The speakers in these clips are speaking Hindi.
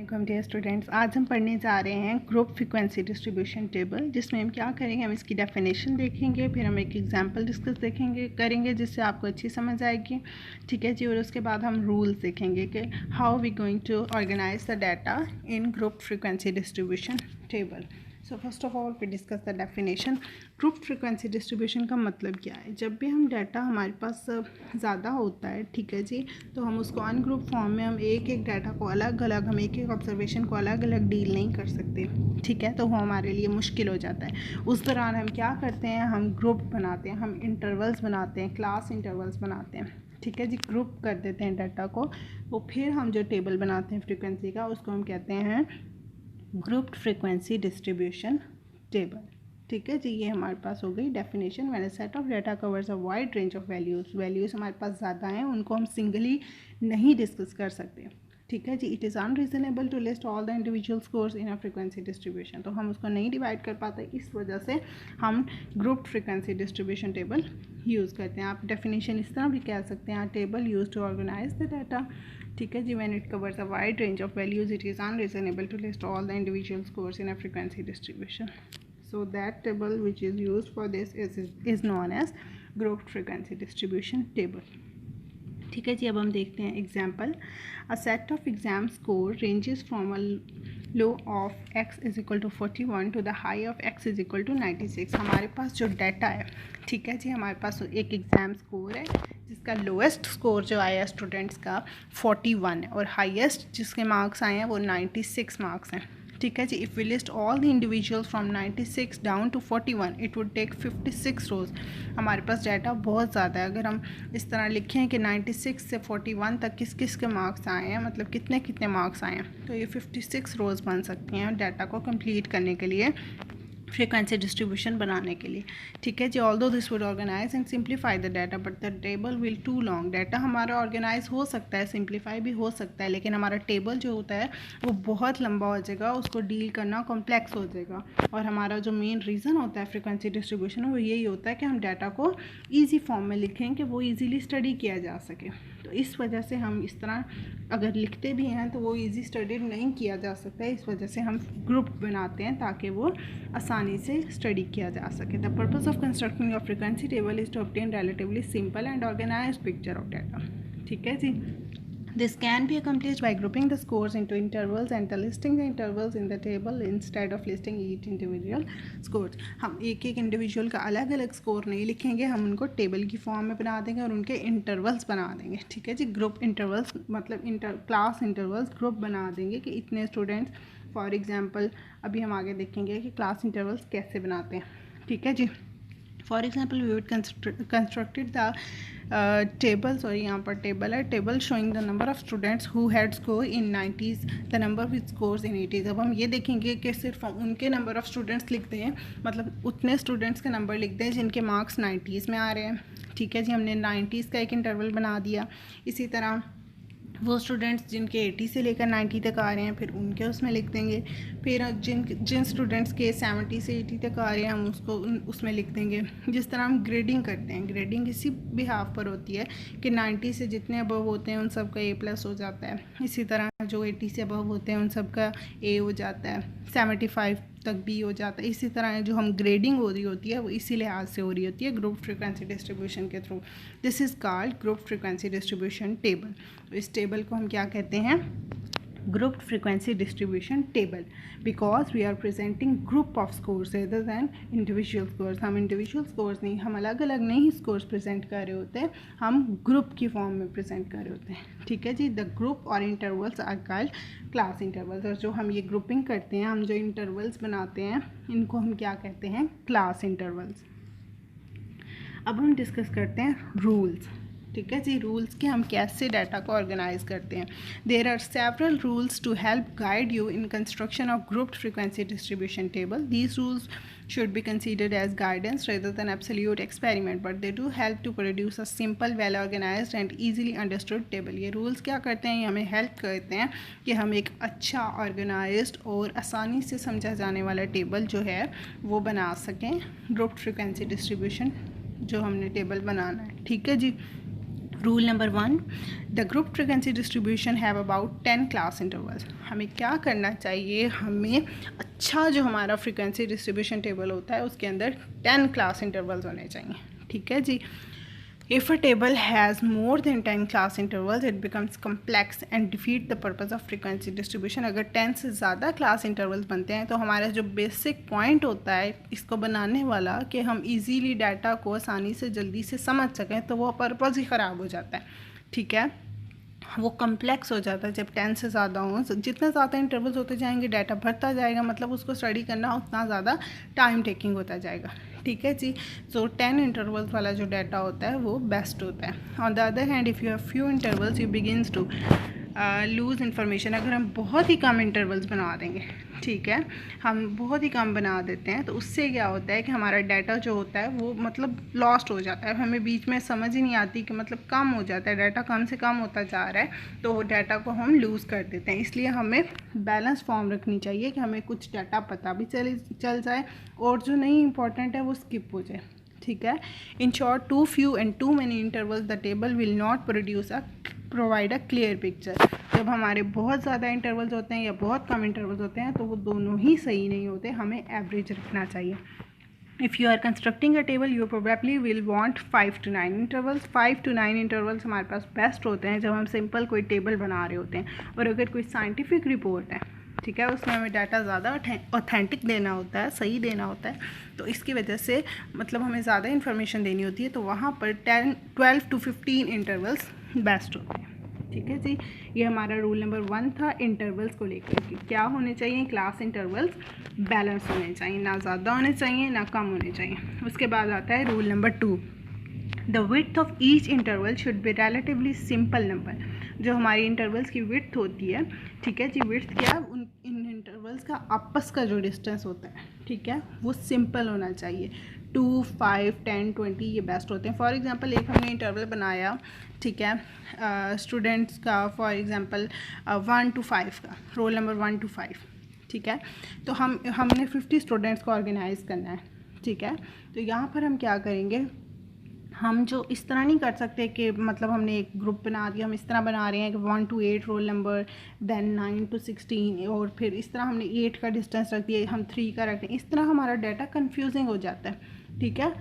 Welcome dear students. आज हम पढ़ने जा रहे हैं ग्रुप फ्रीक्वेंसी डिस्ट्रीब्यूशन टेबल, जिसमें हम क्या करेंगे, हम इसकी डेफिनेशन देखेंगे, फिर हम एक एग्जांपल डिस्कस करेंगे जिससे आपको अच्छी समझ आएगी। ठीक है जी। और उसके बाद हम रूल्स देखेंगे कि how we going to organise the data in group frequency distribution table. So first of all we discuss the definition. Group frequency distribution का मतलब क्या है। जब भी हम डाटा हमारे पास ज़्यादा होता है, ठीक है जी, तो हम उसको अनग्रुप फॉर्म में हम एक एक डाटा को अलग अलग, हम एक एक ऑब्जर्वेशन को अलग अलग डील नहीं कर सकते। ठीक है, तो वो हमारे लिए मुश्किल हो जाता है। उस दौरान हम क्या करते हैं, हम ग्रुप बनाते हैं, हम इंटरवल्स बनाते हैं, क्लास इंटरवल्स बनाते हैं। ठीक है जी, ग्रुप कर देते हैं डाटा को। वो फिर हम जो टेबल बनाते हैं फ्रीक्वेंसी का, उसको हम कहते हैं ग्रुप्ड फ्रीक्वेंसी डिस्ट्रीब्यूशन टेबल। ठीक है जी, ये हमारे पास हो गई definition. When a set of data covers a wide range of values हमारे पास ज़्यादा हैं, उनको हम सिंगली नहीं डिस्कस कर सकते। ठीक है जी। It is unreasonable to list all the individual scores in a frequency distribution, तो हम उसको नहीं डिवाइड कर पाते, इस वजह से हम grouped frequency distribution table use करते हैं। आप डेफिनेशन इस तरह भी कह सकते हैं, table use to organise the data. ठीक है जी। When it covers a wide range of values it is unreasonable to list all the individual scores in a frequency distribution, so that table which is used for this is known as grouped frequency distribution table. ठीक है जी। अब हम देखते हैं example. A set of exam score ranges from a low of x is equal to 41 to the high of x is equal to 96। हमारे पास जो डाटा है, ठीक है जी, हमारे पास एक एग्ज़ाम स्कोर है जिसका लोएस्ट स्कोर जो आया स्टूडेंट्स का 41 है, और हाईएस्ट जिसके मार्क्स आए हैं वो 96 मार्क्स हैं। ठीक है जी। If we list all the individuals from 96 down to 41 it would take 56 rows. हमारे पास डाटा बहुत ज़्यादा है। अगर हम इस तरह लिखें कि 96 से 41 तक किस किस के मार्क्स आए हैं, मतलब कितने कितने मार्क्स आए हैं, तो ये 56 रोज़ बन सकती हैं डाटा को कंप्लीट करने के लिए, फ्रीक्वेंसी डिस्ट्रीब्यूशन बनाने के लिए। ठीक है जी। Although this would organize and simplify the data but the table will too long. Data हमारा ऑर्गेनाइज हो सकता है, सिंप्लीफाई भी हो सकता है, लेकिन हमारा टेबल जो होता है वो बहुत लंबा हो जाएगा, उसको डील करना कॉम्प्लेक्स हो जाएगा। और हमारा जो मेन रीज़न होता है फ्रीक्वेंसी डिस्ट्रीब्यूशन वो यही होता है कि हम डाटा को ईजी फॉर्म में लिखें कि वो ईजीली स्टडी किया जा सके। तो इस वजह से हम इस तरह अगर लिखते भी हैं तो वो ईजी स्टडी नहीं किया जा सकता है, इस वजह से हम ग्रुप बनाते हैं ताकि वो आसानी से स्टडी किया जा सके। The purpose of constructing a frequency table is to obtain relatively simple and organise picture of data. ठीक है जी। This can be accomplished by grouping the scores into intervals and listing the intervals in the table instead of listing each individual scores. हम एक एक इंडिविजुअल का अलग अलग स्कोर नहीं लिखेंगे, हम उनको टेबल की फॉर्म में बना देंगे और उनके इंटरवल्स बना देंगे। ठीक है जी। ग्रुप इंटरवल्स मतलब क्लास इंटरवल्स ग्रुप बना देंगे कि इतने स्टूडेंट्स, फॉर एग्जांपल अभी हम आगे देखेंगे कि क्लास इंटरवल्स कैसे बनाते हैं। ठीक है जी। For example we would constructed the tables, और यहाँ पर टेबल है, table showing the number of students who had score in 90s, the number with scores in 80s। अब हम ये देखेंगे कि सिर्फ उनके नंबर ऑफ स्टूडेंट्स लिखते हैं, मतलब उतने स्टूडेंट्स के नंबर लिखते हैं जिनके मार्क्स 90s में आ रहे हैं। ठीक है जी। हमने 90s का एक इंटरवल बना दिया। इसी तरह वो स्टूडेंट्स जिनके 80 से लेकर 90 तक आ रहे हैं, फिर उनके उसमें लिख देंगे। फिर जिन स्टूडेंट्स के 70 से 80 तक आ रहे हैं हम उसको उसमें लिख देंगे। जिस तरह हम ग्रेडिंग करते हैं, ग्रेडिंग इसी बिहाफ पर होती है कि 90 से जितने अबव होते हैं उन सब का A+ हो जाता है। इसी तरह जो 80 से अबव होते हैं उन सब का A हो जाता है, 75 तक B हो जाता है। इसी तरह जो हम ग्रेडिंग हो रही होती है वो इसी लिहाज से हो रही होती है, ग्रुप फ्रीक्वेंसी डिस्ट्रीब्यूशन के through. This is called group frequency distribution table. तो इस टेबल को हम क्या कहते हैं, group frequency distribution table, because we are presenting group of scores rather than individual scores. हम इंडिविजुअल स्कोर्स नहीं, हम अलग अलग नहीं स्कोर्स प्रेजेंट कर रहे होते, हम ग्रुप की फॉर्म में प्रेजेंट कर रहे होते हैं। ठीक है जी। द ग्रुप और intervals are called class intervals, और जो हम ये ग्रुपिंग करते हैं, हम जो इंटरवल्स बनाते हैं, इनको हम क्या कहते हैं, क्लास इंटरवल्स। अब हम डिस्कस करते हैं रूल्स। ठीक है जी। रूल्स के हम कैसे डाटा को ऑर्गेनाइज करते हैं। There are several rules to help guide you in construction of grouped frequency distribution table. These rules should be considered as guidance rather than absolute experiment, but they do help to produce a simple, well organized and easily understood table. ये rules क्या करते हैं, ये हमें help करते हैं कि हम एक अच्छा organized और आसानी से समझा जाने वाला टेबल जो है वो बना सकें, ग्रुप फ्रीक्वेंसी डिस्ट्रीब्यूशन जो हमने टेबल बनाना है। ठीक है जी। Rule number 1, the group frequency distribution have about 10 class intervals. हमें क्या करना चाहिए, हमें अच्छा जो हमारा फ्रिक्वेंसी डिस्ट्रीब्यूशन टेबल होता है उसके अंदर 10 क्लास इंटरवल्स होने चाहिए। ठीक है जी। If a table has more than 10 class intervals, it becomes complex and defeat the purpose of frequency distribution। अगर 10 से ज़्यादा क्लास इंटरवल्स बनते हैं तो हमारा जो बेसिक पॉइंट होता है इसको बनाने वाला कि हम इजीली डाटा को आसानी से जल्दी से समझ सकें, तो वो पर्पज़ ही ख़राब हो जाता है। ठीक है, वो कम्प्लेक्स हो जाता है जब 10 से ज़्यादा हो। जितने ज़्यादा इंटरवल्स होते जाएंगे डाटा भरता जाएगा, मतलब उसको स्टडी करना उतना ज़्यादा टाइम टेकिंग होता जाएगा। ठीक है जी। सो 10 इंटरवल्स वाला जो डाटा होता है वो बेस्ट होता है। On the other hand if you have few intervals you begins to lose information. अगर हम बहुत ही कम इंटरवल्स बना देंगे, ठीक है, हम बहुत ही कम बना देते हैं, तो उससे क्या होता है कि हमारा डाटा जो होता है वो मतलब लॉस्ट हो जाता है। हमें बीच में समझ ही नहीं आती कि मतलब कम हो जाता है, डाटा कम से कम होता जा रहा है, तो वो डाटा को हम लूज़ कर देते हैं। इसलिए हमें बैलेंस फॉर्म रखनी चाहिए कि हमें कुछ डाटा पता भी चल जाए और जो नहीं इंपॉर्टेंट है वो स्किप हो जाए। ठीक है। In short, too few and too many intervals the table will not provide a clear picture. जब हमारे बहुत ज़्यादा इंटरवल्स होते हैं या बहुत कम इंटरवल्स होते हैं तो वो दोनों ही सही नहीं होते, हमें एवरेज रखना चाहिए। If you are constructing a table you probably will want 5 to 9 intervals. 5 to 9 intervals हमारे पास बेस्ट होते हैं जब हम सिंपल कोई टेबल बना रहे होते हैं। और अगर कोई साइंटिफिक रिपोर्ट है, ठीक है, उसमें हमें डाटा ज़्यादा ऑथेंटिक देना होता है, सही देना होता है, तो इसकी वजह से मतलब हमें ज़्यादा इन्फॉर्मेशन देनी होती है, तो वहाँ पर 12 to 15 इंटरवल्स बेस्ट होते हैं। ठीक है जी। ये हमारा रूल नंबर 1 था इंटरवल्स को लेकर के। क्या होने चाहिए, क्लास इंटरवल्स बैलेंस होने चाहिए, ना ज़्यादा होने चाहिए ना कम होने चाहिए। उसके बाद आता है rule number 2, the width of each interval should be relatively simple number. जो हमारी इंटरवल्स की विड्थ होती है, ठीक है जी, विड्थ क्या, इन इंटरवल्स का आपस का जो डिस्टेंस होता है, ठीक है, वो सिंपल होना चाहिए। 2, 5, 10, 20 ये बेस्ट होते हैं। फॉर एग्जांपल एक हमने इंटरवल बनाया, ठीक है, स्टूडेंट्स का, फॉर एग्जांपल 1 to 5 का, रोल नंबर 1 to 5, ठीक है, तो हमने 50 स्टूडेंट्स को ऑर्गेनाइज़ करना है। ठीक है, तो यहाँ पर हम क्या करेंगे, हम जो इस तरह नहीं कर सकते कि मतलब हमने एक ग्रुप बना दिया, हम इस तरह बना रहे हैं कि 1 to 8 roll number, then 9 to 16, और फिर इस तरह हमने 8 का डिस्टेंस रख दिया, हम 3 का रख दें। इस तरह हमारा डाटा कन्फ्यूजिंग हो जाता है। ठीक है,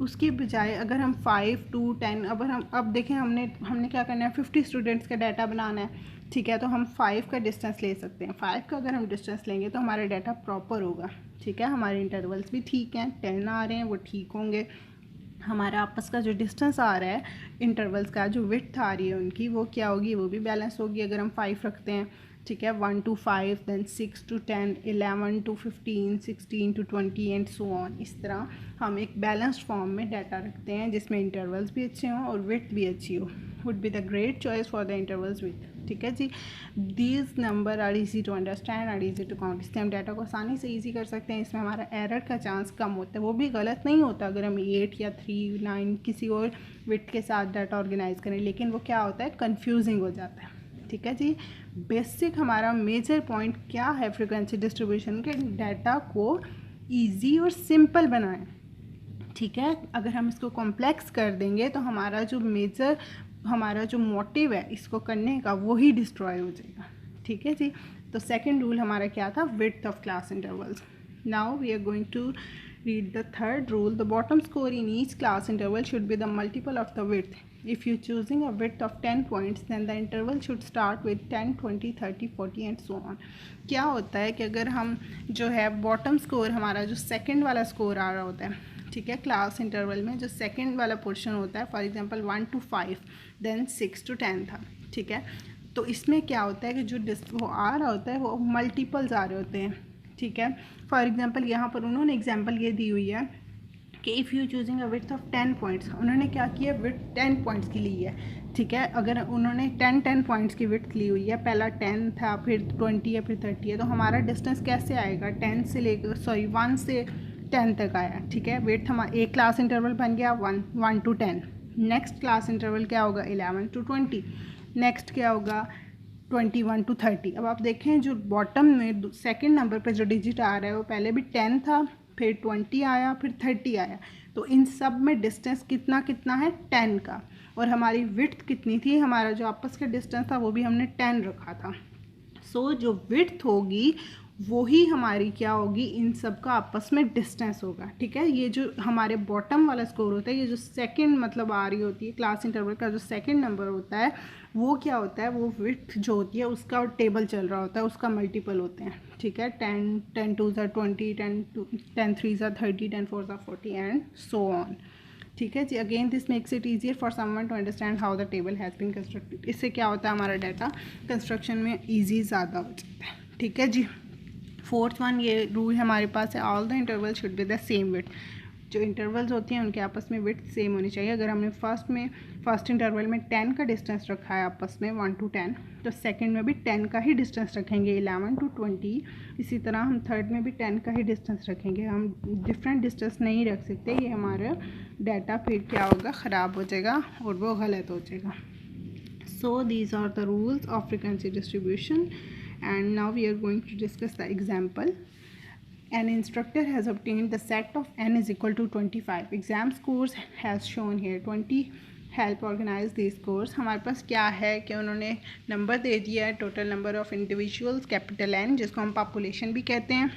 उसकी बजाय अगर हम 5 to 10, अब देखें हमने क्या करना है, 50 स्टूडेंट्स का डाटा बनाना है। ठीक है, तो हम 5 का डिस्टेंस ले सकते हैं। 5 का अगर हम डिस्टेंस लेंगे तो हमारा डाटा प्रॉपर होगा। ठीक है, हमारे इंटरवल्स भी ठीक हैं, 10 आ रहे हैं वो ठीक होंगे, हमारा आपस का जो डिस्टेंस आ रहा है इंटरवल्स का, जो विड्थ आ रही है उनकी, वो क्या होगी, वो भी बैलेंस होगी अगर हम 5 रखते हैं। ठीक है, 1 to 5, then 6 to 10, 11 to 15, 16 to 20 and so on. इस तरह हम एक बैलेंस्ड फॉर्म में डाटा रखते हैं जिसमें इंटरवल्स भी अच्छे हों और विड्थ भी अच्छी हो। Would be the great choice for the intervals with. ठीक है जी। These numbers are easy to understand और ईजी टू काउंट। इससे हम डाटा को आसानी से ईजी कर सकते हैं, इसमें हमारा एरर का चांस कम होता है। वो भी गलत नहीं होता अगर हम 8 या 3, 9 किसी और विड्थ के साथ डाटा ऑर्गेनाइज करें, लेकिन वो क्या होता है, कन्फ्यूजिंग हो जाता है। ठीक है जी। बेसिक हमारा मेजर पॉइंट क्या है फ्रीक्वेंसी डिस्ट्रीब्यूशन के, डाटा को ईजी और सिंपल बनाएं। ठीक है, अगर हम इसको कॉम्प्लेक्स कर देंगे तो हमारा जो मोटिव है इसको करने का वो ही डिस्ट्रॉय हो जाएगा। ठीक है जी। तो सेकंड रूल हमारा क्या था, width of class intervals. Now we are going to read the third rule. The bottom score in each class interval should be the multiple of the width. If you choosing a width of 10 points, then the interval should start with 10, 20, 30, 40 and so on. क्या होता है कि अगर हम जो है बॉटम स्कोर, हमारा जो सेकंड वाला स्कोर आ रहा होता है, ठीक है, क्लास इंटरवल में जो सेकंड वाला पोर्शन होता है, for example 1 to 5, then 6 to 10 था। ठीक है, तो इसमें क्या होता है कि जो वो आ रहा होता है वो मल्टीपल्स आ रहे होते हैं। ठीक है, फॉर एग्जांपल यहाँ पर उन्होंने एग्जांपल ये दी हुई है कि if you choosing a width of 10 points, उन्होंने क्या किया, विड्थ 10 पॉइंट्स की ली है। ठीक है, अगर उन्होंने 10 पॉइंट्स की विड्थ ली हुई है, पहला 10 था, फिर 20 है, फिर 30 है, तो हमारा डिस्टेंस कैसे आएगा, 1 से 10 तक आया। ठीक है, विड्थ हमारा एक क्लास इंटरवल बन गया 1 to 10। नेक्स्ट क्लास इंटरवल क्या होगा, 11 to 20। नेक्स्ट क्या होगा, 21 to 30। अब आप देखें जो बॉटम में सेकंड नंबर पे जो डिजिट आ रहा है वो पहले भी 10 था, फिर 20 आया, फिर 30 आया, तो इन सब में डिस्टेंस कितना है, 10 का। और हमारी विड्थ कितनी थी, हमारा जो आपस का डिस्टेंस था वो भी हमने 10 रखा था। सो जो विड्थ होगी वो ही हमारी क्या होगी, इन सब का आपस में डिस्टेंस होगा। ठीक है, ये जो हमारे बॉटम वाला स्कोर होता है, ये जो सेकंड मतलब आ रही होती है क्लास इंटरवल का जो सेकंड नंबर होता है, वो क्या होता है, वो विड्थ जो होती है उसका टेबल चल रहा होता है, उसका मल्टीपल होते हैं। ठीक है, 10 2 20, 10 3 30, 10 4 40 एंड सो ऑन। ठीक है जी, again this makes it easier for someone to understand how the table has been constructed. इससे क्या होता है, हमारा डाटा कंस्ट्रक्शन में ईजी ज़्यादा हो जाता है। ठीक है जी, फोर्थ वन ये रूल हमारे पास है, all the interval should be the same width. जो इंटरवल्स होती हैं उनके आपस में विड्थ सेम होनी चाहिए। अगर हमने फर्स्ट इंटरवल में 10 का डिस्टेंस रखा है आपस में 1 to 10, तो सेकंड में भी 10 का ही डिस्टेंस रखेंगे 11 to 20। इसी तरह हम थर्ड में भी 10 का ही डिस्टेंस रखेंगे। हम डिफरेंट डिस्टेंस नहीं रख सकते, ये हमारा डाटा फिर क्या होगा, ख़राब हो जाएगा और वो गलत हो जाएगा। So these are the rules of frequency distribution and now we are going to discuss the example. An instructor has obtained the set of n is equal to 25. Exam scores has shown here. 20 help organize these scores. हमारे पास क्या है कि उन्होंने नंबर दे दिया है, total number of individuals capital N, जिसको हम पॉपुलेशन भी कहते हैं,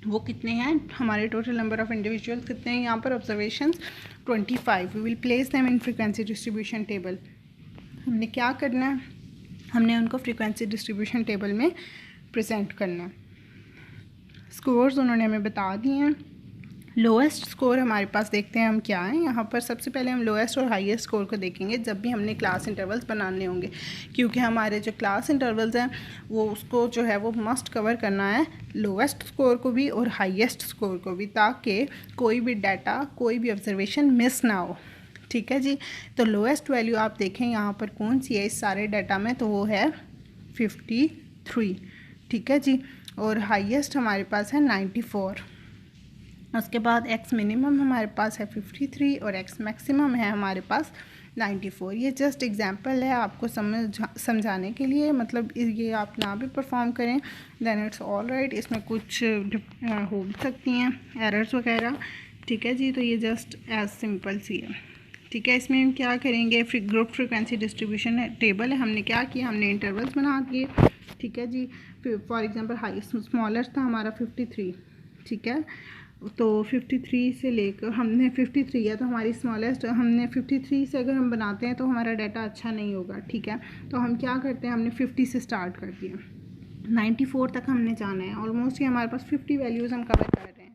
वो कितने हैं, हमारे टोटल नंबर ऑफ इंडिविजुअल्स कितने हैं, यहाँ पर observations 25। We will place them in frequency distribution table. हमने क्या करना है, हमने उनको फ्रीक्वेंसी डिस्ट्रीब्यूशन टेबल में प्रेजेंट करना। स्कोर्स उन्होंने हमें बता दिए हैं। लोएस्ट स्कोर हमारे पास देखते हैं हम क्या है। यहाँ पर सबसे पहले हम लोएस्ट और हाईएस्ट स्कोर को देखेंगे जब भी हमने क्लास इंटरवल्स बनाने होंगे, क्योंकि हमारे जो क्लास इंटरवल्स हैं वो उसको जो है वो मस्ट कवर करना है, लोएस्ट स्कोर को भी और हाईएस्ट स्कोर को भी, ताकि कोई भी डाटा, कोई भी ऑब्जर्वेशन मिस ना हो। ठीक है जी, तो लोएस्ट वैल्यू आप देखें यहाँ पर कौन सी है इस सारे डाटा में, तो वो है 53। ठीक है जी, और हाईएस्ट हमारे पास है 94। उसके बाद एक्स मिनिमम हमारे पास है 53 और एक्स मैक्सिमम है हमारे पास 94। ये जस्ट एग्जांपल है आपको समझाने के लिए, मतलब ये आप ना भी परफॉर्म करें देन इट्स ऑल राइट। इसमें कुछ हो भी सकती हैं एरर्स वगैरह। ठीक है जी, तो ये जस्ट एज सिंपल सी है। ठीक है, इसमें हम क्या करेंगे, ग्रुप फ्रीक्वेंसी डिस्ट्रीब्यूशन टेबल है, हमने क्या किया, हमने इंटरवल्स बना दिए। ठीक है जी, फॉर एग्जांपल हाई स्मॉलेस्ट था हमारा 53। ठीक है, तो 53 से लेकर हमने 53 है तो हमारी स्मॉलेस्ट, हमने 53 से अगर हम बनाते हैं तो हमारा डाटा अच्छा नहीं होगा। ठीक है, तो हम क्या करते हैं, हमने 50 से स्टार्ट कर दिया, 94 तक हमने जाना है। ऑलमोस्ट ये हमारे पास 50 वैल्यूज़ हम कवर कर रहे हैं।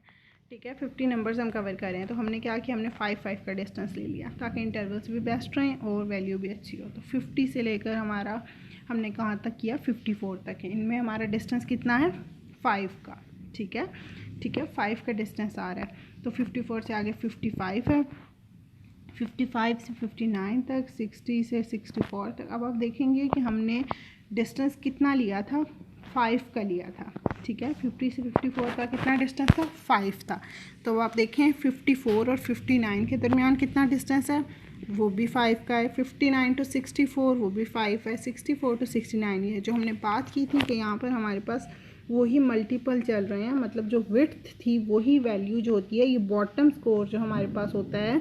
ठीक है, 50 नंबर्स हम कवर कर रहे हैं, तो हमने क्या किया, हमने 5 का डिस्टेंस ले लिया ताकि इंटरवल्स भी बेस्ट रहें और वैल्यू भी अच्छी हो। तो 50 से लेकर हमारा हमने कहाँ तक किया, 54 तक है। इनमें हमारा डिस्टेंस कितना है, 5 का। ठीक है, 5 का डिस्टेंस आ रहा है। तो 54 से आगे 55 है, 55 से 59 तक, 60 से 64 तक। अब आप देखेंगे कि हमने डिस्टेंस कितना लिया था, 5 का लिया था। ठीक है, 50 से 54 का कितना डिस्टेंस था, 5 था। तो आप देखें 54 और 59 के दरमियान कितना डिस्टेंस है, वो भी 5 का है। 59 to 64 वो भी 5 है। 64 to 69 ये जो हमने बात की थी कि यहाँ पर हमारे पास वही मल्टीपल चल रहे हैं, मतलब जो विड्थ थी वही वैल्यू जो होती है, ये बॉटम स्कोर जो हमारे पास होता है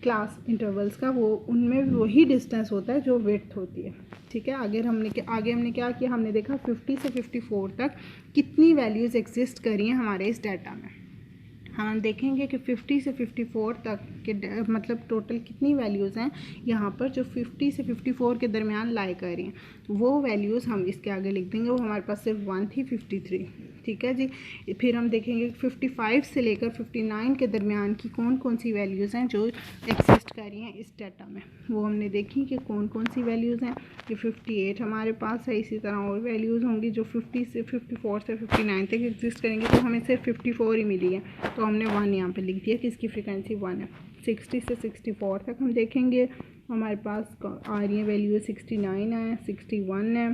क्लास इंटरवल्स का, वो उनमें वही डिस्टेंस होता है जो विड्थ होती है। ठीक है, आगे हमने क्या किया, हमने देखा 50 से 54 तक कितनी वैल्यूज़ एग्जिस्ट करी हैं हमारे इस डाटा में। हम देखेंगे कि 50 से 54 तक के मतलब टोटल कितनी वैल्यूज़ हैं यहाँ पर जो 50 से 54 के दरमियान लाई कर रही हैं, वो वैल्यूज़ हम इसके आगे लिख देंगे। वो हमारे पास सिर्फ 1 थी, 53। ठीक है जी, फिर हम देखेंगे 55 से लेकर 59 के दरमियान की कौन कौन सी वैल्यूज़ हैं जो एग्जिस्ट कर रही हैं इस डाटा में। वो हमने देखी कि कौन कौन सी वैल्यूज़ हैं। ये 58 हमारे पास है, इसी तरह और वैल्यूज़ होंगी जो 50 से 54 से 59 तक एग्जिस्ट करेंगे। तो हमें सिर्फ 54 ही मिली है, तो हमने 1 यहाँ पे लिख दिया कि इसकी फ्रीक्वेंसी 1 है। 60 से 64 तक हम देखेंगे, हमारे पास आ रही है वैल्यू 69 है, 61 है,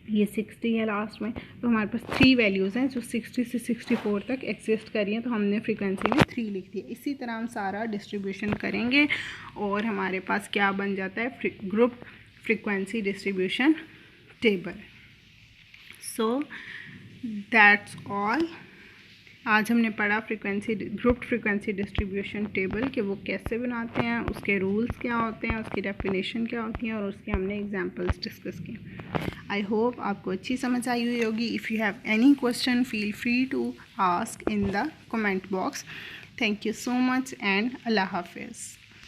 ये 60 है लास्ट में। तो हमारे पास 3 वैल्यूज़ हैं जो 60 से 64 तक एग्जिस्ट कर रही हैं, तो हमने फ्रीक्वेंसी में 3 लिख दिया। इसी तरह हम सारा डिस्ट्रीब्यूशन करेंगे और हमारे पास क्या बन जाता है, group frequency distribution table. So that's all. आज हमने पढ़ा ग्रुप फ्रीक्वेंसी डिस्ट्रीब्यूशन टेबल कि वो कैसे बनाते हैं, उसके रूल्स क्या होते हैं, उसकी डेफिनेशन क्या होती है और उसके हमने एग्जांपल्स डिस्कस किए। आई होप आपको अच्छी समझ आई हुई होगी। If you have any question feel free to ask in the comment box. Thank you so much and अल्लाह हाफिज़।